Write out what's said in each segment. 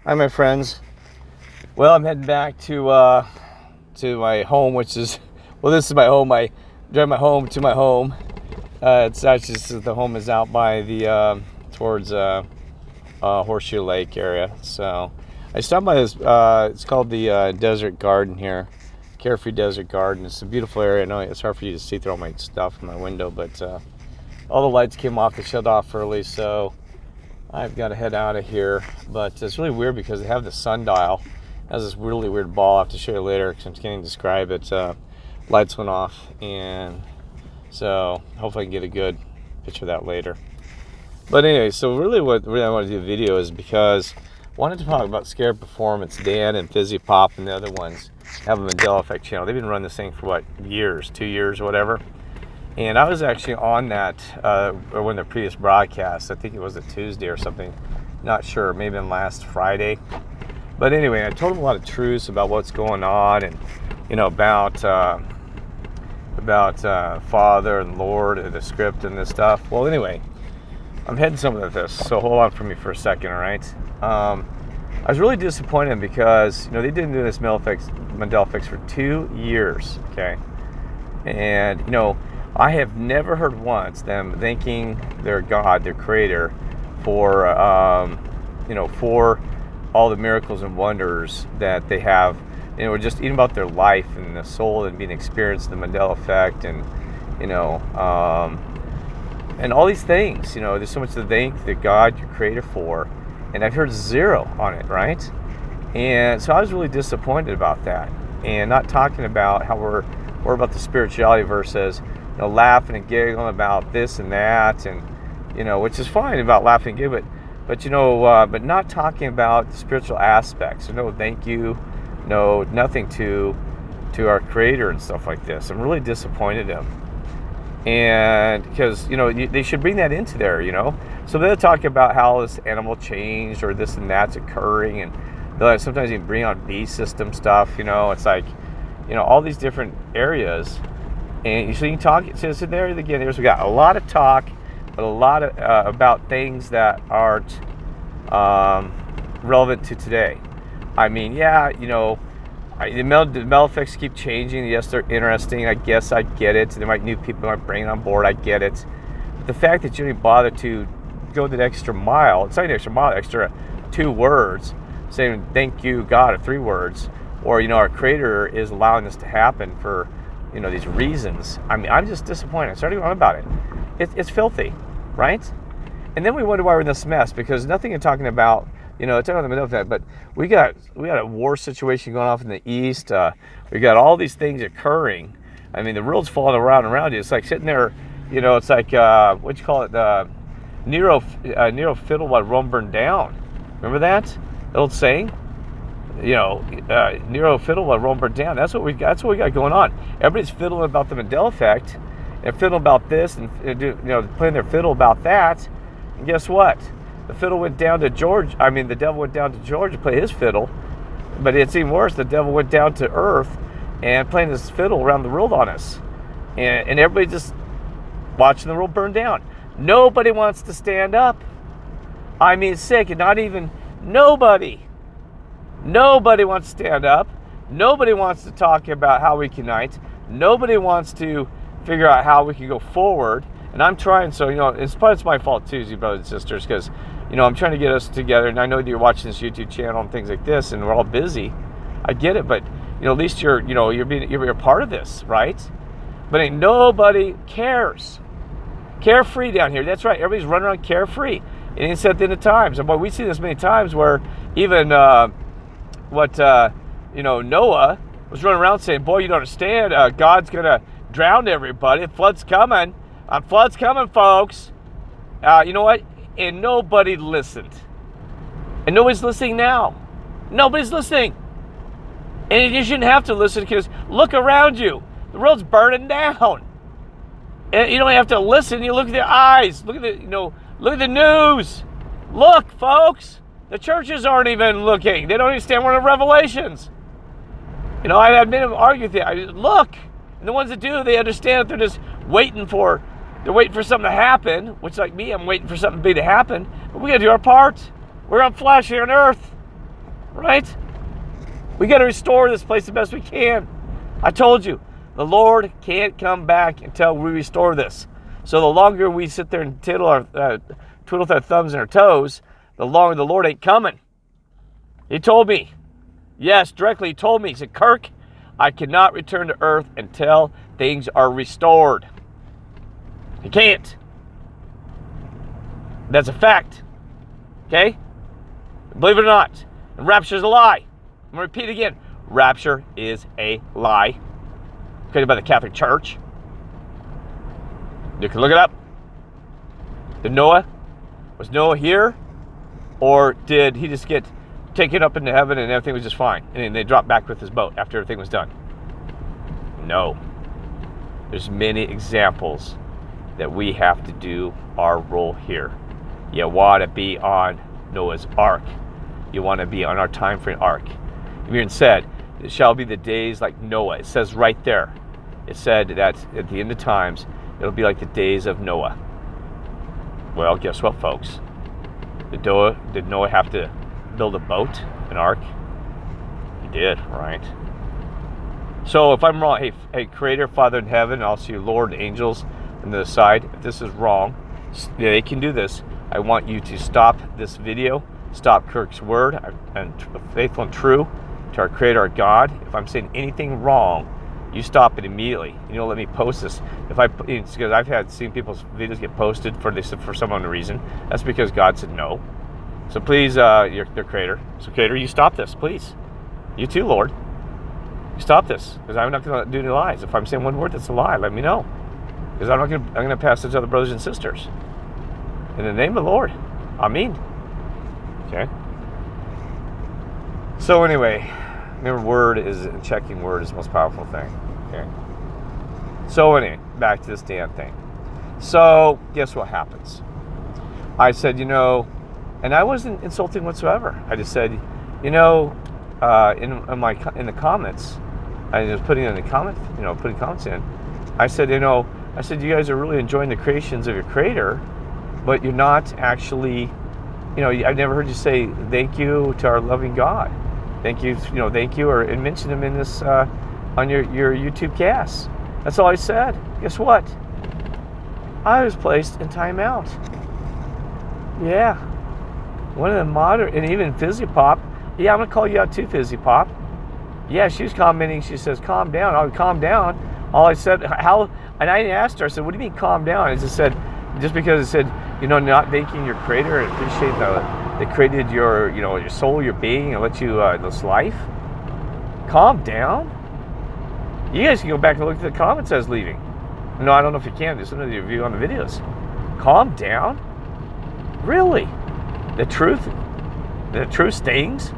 Hi, my friends. Well, I'm heading back to my home, which is, well, this is my home. I drive my home to my home. It's actually the home is out by the towards Horseshoe Lake area. So I stopped by this. It's called the Desert Garden here, Carefree Desert Garden. It's a beautiful area. I know it's hard for you to see through all my stuff in my window, but all the lights came off. They shut off early, so I've got to head out of here. But it's really weird because they have the sundial. It has this really weird ball. I have to show you later because I can't describe it. Lights went off, and so hopefully I can get a good picture of that later. But anyway, so really what I want to do a video is because I wanted to talk about Scarabperformance. Dan and Fizzie Pop and the other ones have a Mandela Effect channel. They've been running this thing for what, years, 2 years or whatever. And I was actually on that one of the previous broadcasts. I think it was a Tuesday or something. Not sure, maybe on last Friday. But anyway, I told them a lot of truths about what's going on, and about Father and Lord and the script and this stuff. Well, anyway, I'm heading somewhere with this, so hold on for me for a second, all right? I was really disappointed because they didn't do this Mandela Effect for 2 years, okay? And I have never heard once them thanking their God, their Creator, for for all the miracles and wonders that they have. Just even about their life and the soul and being experienced, the Mandela Effect, and and all these things. There's so much to thank the God, your Creator, for, and I've heard zero on it, right? And so I was really disappointed about that, and not talking about how we're about the spirituality versus laughing and giggling about this and that, and which is fine about laughing and giggling, but but not talking about the spiritual aspects. So no thank you, no nothing to our Creator and stuff like this. I'm really disappointed in them, and because they should bring that into there. So they'll talk about how this animal changed or this and that's occurring, and they'll sometimes even bring on beast system stuff. It's like all these different areas. And so you can talk. So there again, we got a lot of talk, but a lot of about things that aren't relevant to today. I mean, yeah, the Mandela effects keep changing. Yes, they're interesting. I guess I get it. There might new people might bring on board. I get it. But the fact that you didn't bother to go the extra mile, it's not an extra mile, extra 2 words, saying thank you, God, or 3 words, or our Creator is allowing this to happen for these reasons. I mean, I'm just disappointed. I started going on about it. It's filthy, right? And then we wonder why we're in this mess, because nothing you're talking about, it's not in the middle of that, but we got a war situation going on in the East. We got all these things occurring. I mean, the world's falling around you. It's like sitting there, it's like, what you call it? Nero fiddled while Rome burned down. Remember that old saying? Nero fiddled while Rome burned down. That's what we got going on. Everybody's fiddling about the Mandela Effect and fiddling about this and playing their fiddle about that. And guess what? The fiddle went down to George. I mean, the devil went down to George to play his fiddle. But it's even worse. The devil went down to Earth and playing his fiddle around the world on us. And everybody just watching the world burn down. Nobody wants to stand up. I mean, it's sick. And not even nobody. Nobody wants to stand up. Nobody wants to talk about how we can unite. Nobody wants to figure out how we can go forward. And I'm trying, so, it's my fault too, you brothers and sisters, because, I'm trying to get us together. And I know that you're watching this YouTube channel and things like this, and we're all busy. I get it, but, at least you're a part of this, right? But ain't nobody cares. Carefree down here. That's right. Everybody's running around carefree. And it's at the end of times. And boy, we see this many times where even, Noah was running around saying, boy, you don't understand, God's going to drown everybody. Flood's coming. Flood's coming, folks. You know what? And nobody listened. And nobody's listening now. Nobody's listening. And you shouldn't have to listen, because look around you. The world's burning down. And you don't have to listen. You look at their eyes. Look at the news. Look, folks. The churches aren't even looking. They don't understand one of the revelations. I had made them argue with you. Look, and the ones that do, they understand that they're just waiting for something to happen, which, like me, I'm waiting for something big to happen. But we got to do our part. We're on flesh here on earth. right? We got to restore this place the best we can. I told you, the Lord can't come back until we restore this. So the longer we sit there and twiddle with our thumbs and our toes, the longer the Lord ain't coming. He told me, yes, directly he told me, he said, Kirk, I cannot return to earth until things are restored. He can't. That's a fact. Okay? Believe it or not. And rapture is a lie. I'm going to repeat again. Rapture is a lie. Created by the Catholic Church. You can look it up. Was Noah here? Or did he just get taken up into heaven and everything was just fine? And then they dropped back with his boat after everything was done? No. There's many examples that we have to do our role here. You want to be on Noah's Ark. You want to be on our time frame ark. It even said, it shall be the days like Noah. It says right there. It said that at the end of times, it'll be like the days of Noah. Well, guess what, folks? Did Noah have to build a boat, an ark? He did, right? So if I'm wrong, hey, Creator, Father in heaven, also you Lord, angels on the side, if this is wrong, they can do this. I want you to stop this video, stop Kirk's word, and faithful and true to our Creator, our God. If I'm saying anything wrong, you stop it immediately. You don't let me post this. It's because I've seen people's videos get posted for some unknown reason. That's because God said no. So please, your Creator. So Creator, you stop this, please. You too, Lord. You stop this, because I'm not going to do any lies. If I'm saying one word that's a lie, let me know, because I'm going to pass it to other brothers and sisters. In the name of the Lord, Amen. Okay. So anyway. Remember, checking word is the most powerful thing. Okay. So anyway, back to this damn thing. So guess what happens? I said, and I wasn't insulting whatsoever. I just said, in the comments, I was putting in the comments, putting comments in. I said, you guys are really enjoying the creations of your Creator, but you're not actually, I've never heard you say thank you to our loving God. Thank you, and mention him in this on your YouTube cast. That's all I said. Guess what? I was placed in timeout. Yeah, one of the modern, and even Fizzie Pop. Yeah, I'm gonna call you out too, Fizzie Pop. Yeah, she was commenting. She says, "Calm down." I would calm down. All I said, how, and I asked her. I said, "What do you mean, calm down?" I just said, just because it said, not thanking your Creator and appreciating that created your, your soul, your being, and let you this life. Calm down. You guys can go back and look at the comments I was leaving. No, I don't know if you can. There's some of the review on the videos. Calm down. Really? The truth stings.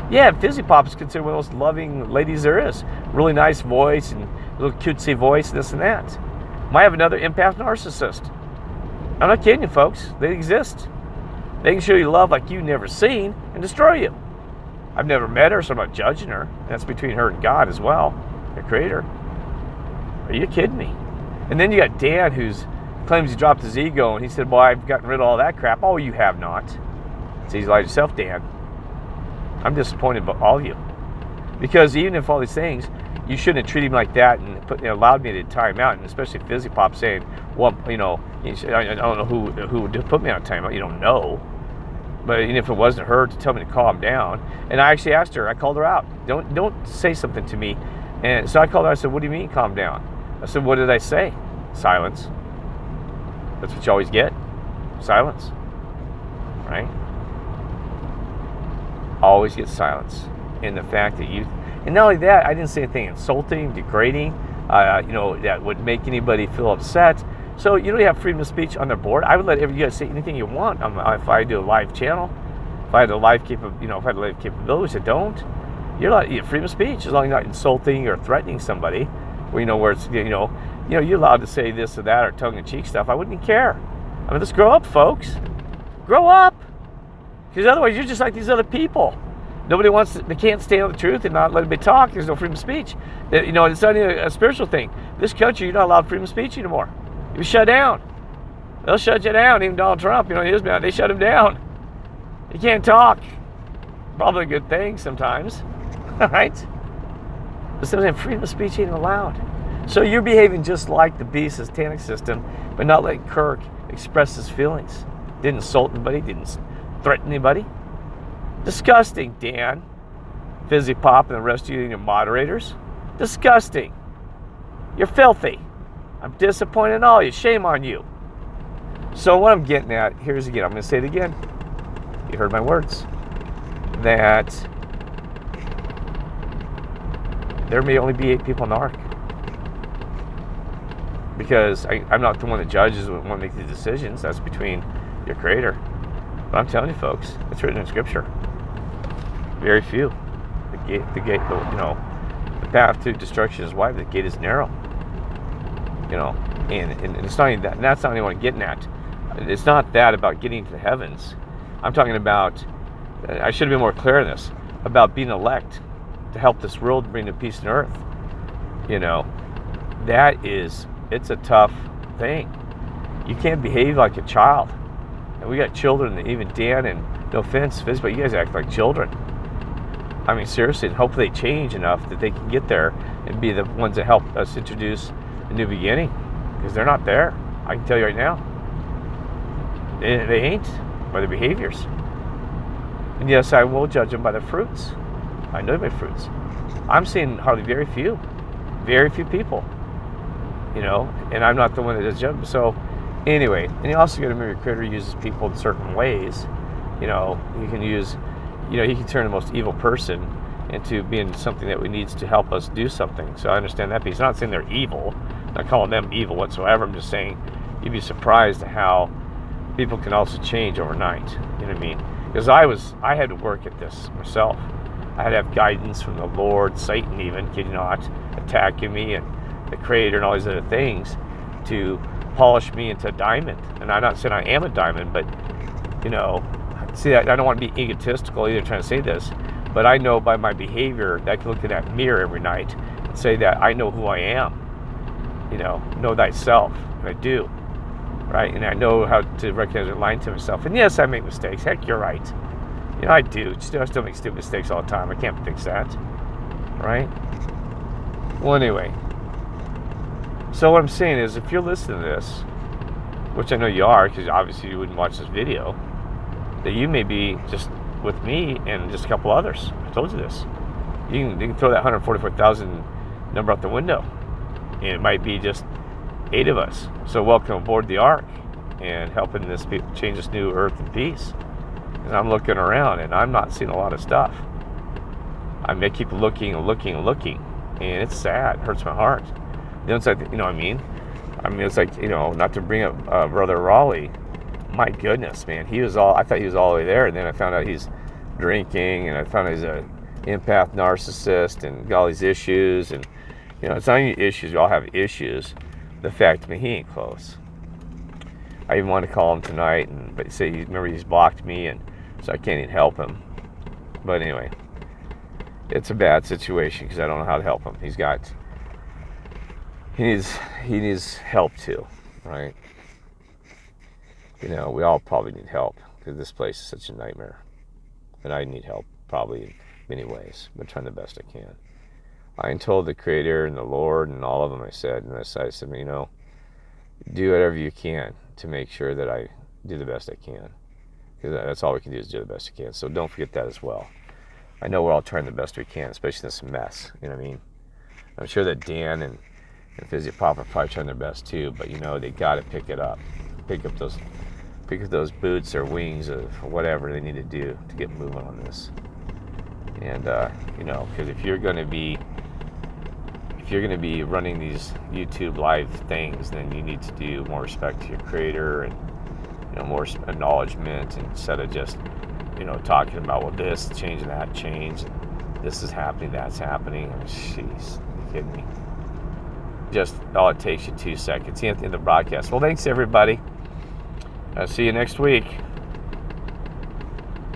Yeah, Fizzie Pop is considered one of the most loving ladies there is. Really nice voice and a little cutesy voice, this and that. Might have another empath narcissist. I'm not kidding you, folks. They exist. They can show you love like you've never seen and destroy you. I've never met her, so I'm not judging her. That's between her and God as well, the Creator. Are you kidding me? And then you got Dan, who claims he dropped his ego, and he said, well, I've gotten rid of all that crap. Oh, you have not. So he's lied to yourself, Dan. I'm disappointed about all of you. Because even if all these things, you shouldn't have treated him like that and allowed me to time out, and especially Fizzie Pop saying, well, I don't know who put me on timeout. You don't know. But even if it wasn't her to tell me to calm down, and I actually asked her, I called her out. Don't say something to me. And so I called her, I said, what do you mean calm down? I said, what did I say? Silence. That's what you always get. Silence. Right? Always get silence. And the fact that and not only that, I didn't say anything insulting, degrading, that would make anybody feel upset. So, you have freedom of speech on their board. I would let you guys say anything you want. If I do a live channel, if I had a live capabilities, I don't. You have freedom of speech as long as you're not insulting or threatening somebody. Where it's you're allowed to say this or that or tongue-in-cheek stuff. I wouldn't even care. Let's grow up, folks. Grow up, because otherwise you're just like these other people. They can't stand on the truth and not let anybody talk. There's no freedom of speech. It's not even a spiritual thing. This country, you're not allowed freedom of speech anymore. You're shut down. They'll shut you down. Even Donald Trump, his man, they shut him down. You can't talk. Probably a good thing sometimes, right? But sometimes freedom of speech ain't allowed. So you're behaving just like the beast satanic system, but not letting Kirk express his feelings. Didn't insult anybody, didn't threaten anybody. Disgusting, Dan, Fizzie Pop, and the rest of you and your moderators. Disgusting. You're filthy. I'm disappointed in all you. Shame on you. So what I'm getting at, here's again, I'm going to say it again. You heard my words. That there may only be 8 people in the ark. Because I'm not the one that judges and one that makes the decisions. That's between your creator. But I'm telling you folks, it's written in scripture. Very few. The path to destruction is wide, the gate is narrow. And it's not even that, and that's not even what I'm getting at. It's not that about getting to the heavens. I'm talking about, I should have been more clear in this, about being elect to help this world bring the peace on earth. It's a tough thing. You can't behave like a child. And we got children, even Dan, and no offense, Fizz, but you guys act like children. I mean, seriously, and hopefully they change enough that they can get there and be the ones that help us introduce a new beginning. Because they're not there. I can tell you right now. They ain't by their behaviors. And yes, I will judge them by their fruits. I know my fruits. I'm seeing hardly very few people. And I'm not the one that does judge them. So anyway, and you also got to remember your creator uses people in certain ways. He can use, he can turn the most evil person into being something that needs to help us do something. So I understand that piece. I'm not saying they're evil. I'm not calling them evil whatsoever. I'm just saying you'd be surprised at how people can also change overnight. You know what I mean? Because I had to work at this myself. I had to have guidance from the Lord, Satan even, kid you not, attacking me, and the creator and all these other things to polish me into a diamond. And I'm not saying I am a diamond, but see, I don't want to be egotistical either trying to say this, but I know by my behavior that I can look in that mirror every night and say that I know who I am. Know thyself. And I do, right? And I know how to recognize and lying to myself. And yes, I make mistakes. Heck, you're right. I do. I still make stupid mistakes all the time. I can't fix that, right? Well, anyway. So what I'm saying is, if you're listening to this, which I know you are, because obviously you wouldn't watch this video, that you may be just with me and just a couple others. I told you this. You can throw that 144,000 number out the window, and it might be just 8 of us. So welcome aboard the ark and helping this people change this new earth and peace. And I'm looking around, and I'm not seeing a lot of stuff. I may keep looking and looking and looking, and it's sad. It hurts my heart. It's like, what I mean? It's like, not to bring up Brother Raleigh. My goodness, man. I thought he was all the way there, and then I found out he's drinking, and I found out he's an empath narcissist, and got all these issues, and, it's not any issues. We all have issues. The fact, he ain't close. I even wanted to call him tonight, but he's blocked me, and so I can't even help him. But anyway, it's a bad situation because I don't know how to help him. He needs help too, right? We all probably need help because this place is such a nightmare, and I need help probably in many ways. I'm trying the best I can. I told the Creator and the Lord and all of them. I said, do whatever you can to make sure that I do the best I can, because that's all we can do is do the best we can. So don't forget that as well. I know we're all trying the best we can, especially in this mess. You know what I mean? I'm sure that Dan and Fizzie Pop are probably trying their best too, but they got to pick it up, pick up those boots or wings or whatever they need to do to get moving on this. And because if you're going to be running these YouTube live things, then you need to do more respect to your creator and more acknowledgement, instead of just talking about this change and that change, and this is happening, that's happening. Jeez, you kidding me? Just all it takes you 2 seconds. See you at the end of the broadcast. Well, thanks everybody. I'll see you next week.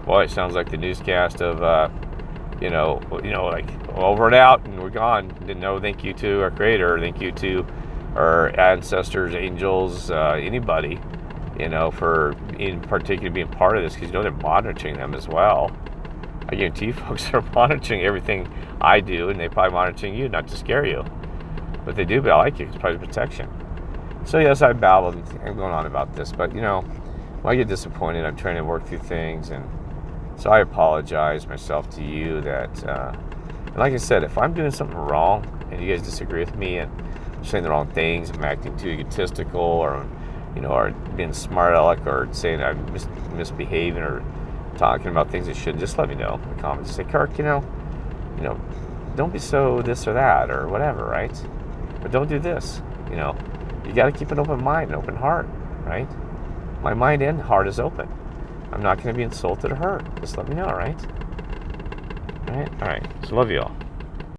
Boy, it sounds like the newscast of like over and out and we're gone. No, thank you to our creator. Thank you to our ancestors, angels, anybody, for in particular being part of this, because they're monitoring them as well. I guarantee you folks are monitoring everything I do, and they're probably monitoring you, not to scare you. But they do, but I like you. It's probably protection. So yes, I babbled and going on about this, but when I get disappointed, I'm trying to work through things, and so I apologize myself to you that, and like I said, if I'm doing something wrong and you guys disagree with me and I'm saying the wrong things, I'm acting too egotistical, or or being smart aleck, or saying I'm misbehaving, or talking about things I shouldn't, just let me know in the comments. Say, Kirk, don't be so this or that or whatever, right? But don't do this. You got to keep an open mind, an open heart, right? My mind and heart is open. I'm not going to be insulted or hurt. Just let me know, right? All right. So love you all.